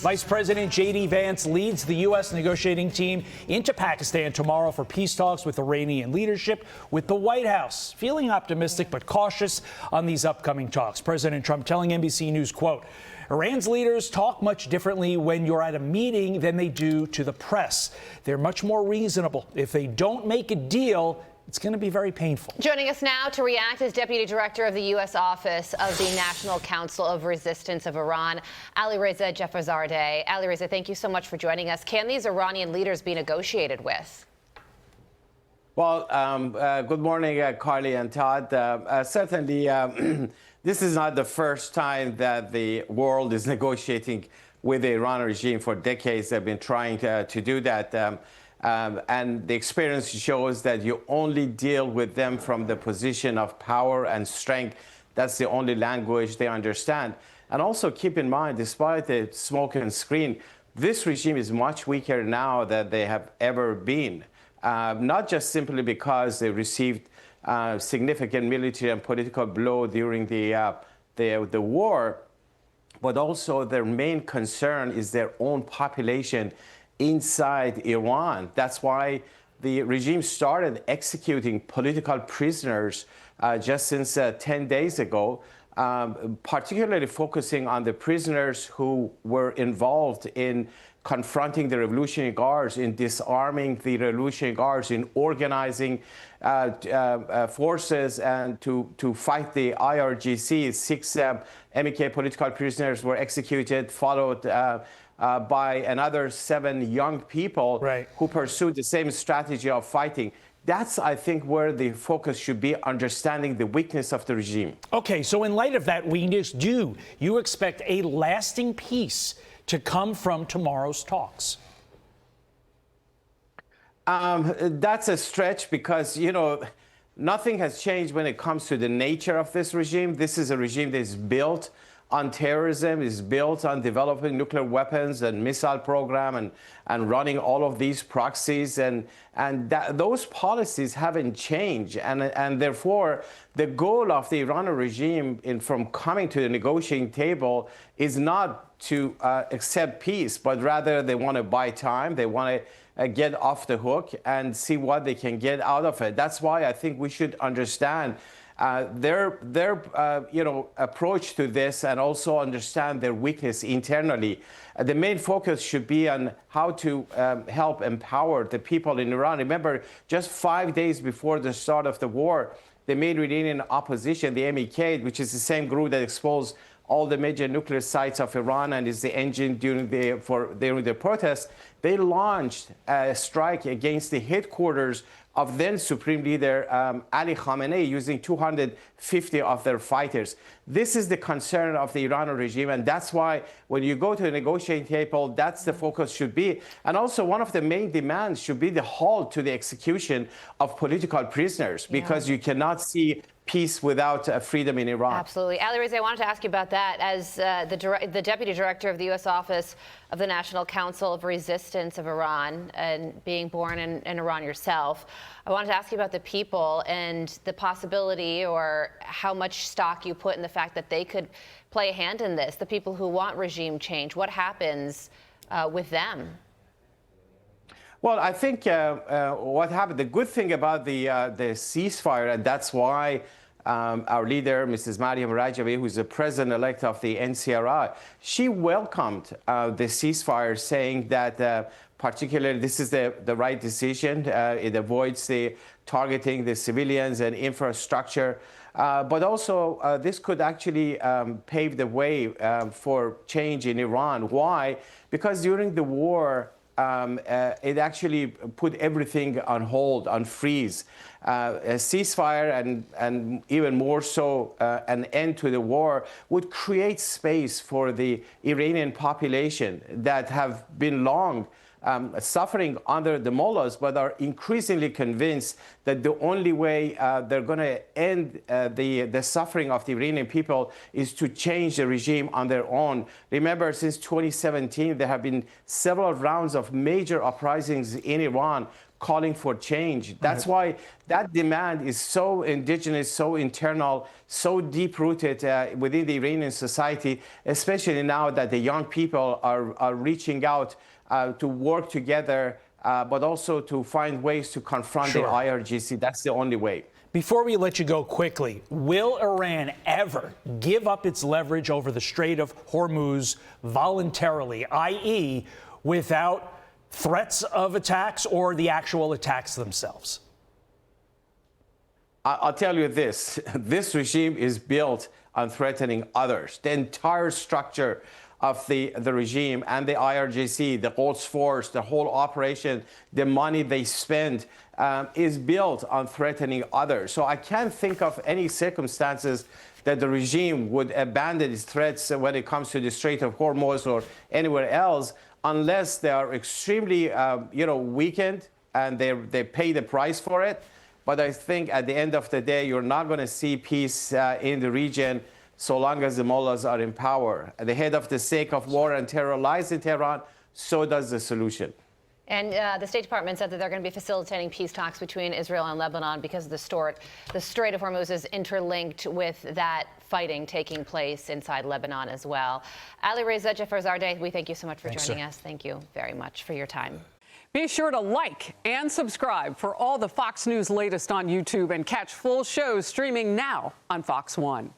Vice President JD Vance leads the U.S. negotiating team into Pakistan tomorrow for peace talks with Iranian leadership, with the White House feeling optimistic but cautious on these upcoming talks. President Trump telling NBC News, quote, Iran's leaders talk much differently when you're at a meeting than they do to the press. They're much more reasonable. If they don't make a deal, it's going to be very painful. Joining us now to react is Deputy Director of the U.S. Office of the National Council of Resistance of Iran, Alireza Jaffarzadeh. Alireza, thank you so much for joining us. Can these Iranian leaders be negotiated with? Well, good morning, Carly and Todd. Certainly, this is not the first time that the world is negotiating with the Iran regime. For decades, they've been trying to do that. And the experience shows that you only deal with them from the position of power and strength. That's the only language they understand. And also keep in mind, despite the smoke and screen, this regime is much weaker now than they have ever been. Not just simply because they received significant military and political blow during the war, but also their main concern is their own population inside Iran. That's why the regime started executing political prisoners just since 10 days ago, particularly focusing on the prisoners who were involved in confronting the Revolutionary Guards, in disarming the Revolutionary Guards, in organizing forces and to fight the IRGC. 6 MEK political prisoners were executed, followed by another 7 young people who pursued the same strategy of fighting. That's, I think, where the focus should be, understanding the weakness of the regime. Okay, so in light of that weakness, do you expect a lasting peace to come from tomorrow's talks? That's a stretch because, you know, nothing has changed when it comes to the nature of this regime. This is a regime that is built on terrorism, is built on developing nuclear weapons and missile program and running all of these proxies. And those policies haven't changed. And therefore, the goal of the Iranian regime from coming to the negotiating table is not to accept peace, but rather they want to buy time. They want to get off the hook and see what they can get out of it. That's why I think we should understand their approach to this and also understand their weakness internally. The main focus should be on how to help empower the people in Iran. Remember, just 5 days before the start of the war, the main Iranian opposition, the MEK, which is the same group that exposed all the major nuclear sites of Iran and is the engine during the protests, they launched a strike against the headquarters of then Supreme Leader Ali Khamenei, using 250 of their fighters. This is the concern of the Iranian regime, and that's why when you go to a negotiating table, that's the focus should be. And also one of the main demands should be the halt to the execution of political prisoners, because you cannot see peace without freedom in Iran. Absolutely. Alireza, I wanted to ask you about that. As the Deputy Director of the U.S. Office of the National Council of Resistance of Iran, and being born in Iran yourself, I wanted to ask you about the people and the possibility, or how much stock you put in the fact that they could play a hand in this, the people who want regime change. What happens with them? Well, I think what happened, the good thing about the ceasefire, and that's why our leader, Mrs. Mariam Rajavi, who's the president-elect of the NCRI, she welcomed the ceasefire, saying that particularly this is the right decision. It avoids the targeting the civilians and infrastructure. But also, this could actually pave the way for change in Iran. Why? Because during the war, it actually put everything on hold, on freeze. A ceasefire and even more so an end to the war would create space for the Iranian population that have been long suffering under the mullahs, but are increasingly convinced that the only way they're going to end the suffering of the Iranian people is to change the regime on their own. Remember, since 2017, there have been several rounds of major uprisings in Iran, calling for change. That's why that demand is so indigenous, so internal, so deep-rooted within the Iranian society, especially now that the young people are reaching out to work together, but also to find ways to confront the IRGC. That's the only way. Before we let you go quickly, will Iran ever give up its leverage over the Strait of Hormuz voluntarily, i.e., without threats of attacks or the actual attacks themselves? I'll tell you this. This regime is built on threatening others. The entire structure of the regime and the IRGC, the Quds Force, the whole operation, the money they spend is built on threatening others. So I can't think of any circumstances that the regime would abandon its threats when it comes to the Strait of Hormuz or anywhere else, unless they are extremely, weakened and they pay the price for it. But I think at the end of the day, you're not going to see peace in the region so long as the mullahs are in power. The head of the stake of war and terror lies in Tehran, so does the solution. And the State Department said that they're going to be facilitating peace talks between Israel and Lebanon because the Strait of Hormuz is interlinked with that fighting taking place inside Lebanon as well. Ali Reza Jafarzadeh, we thank you so much for joining us. Thank you very much for your time. Be sure to like and subscribe for all the Fox News latest on YouTube and catch full shows streaming now on Fox One.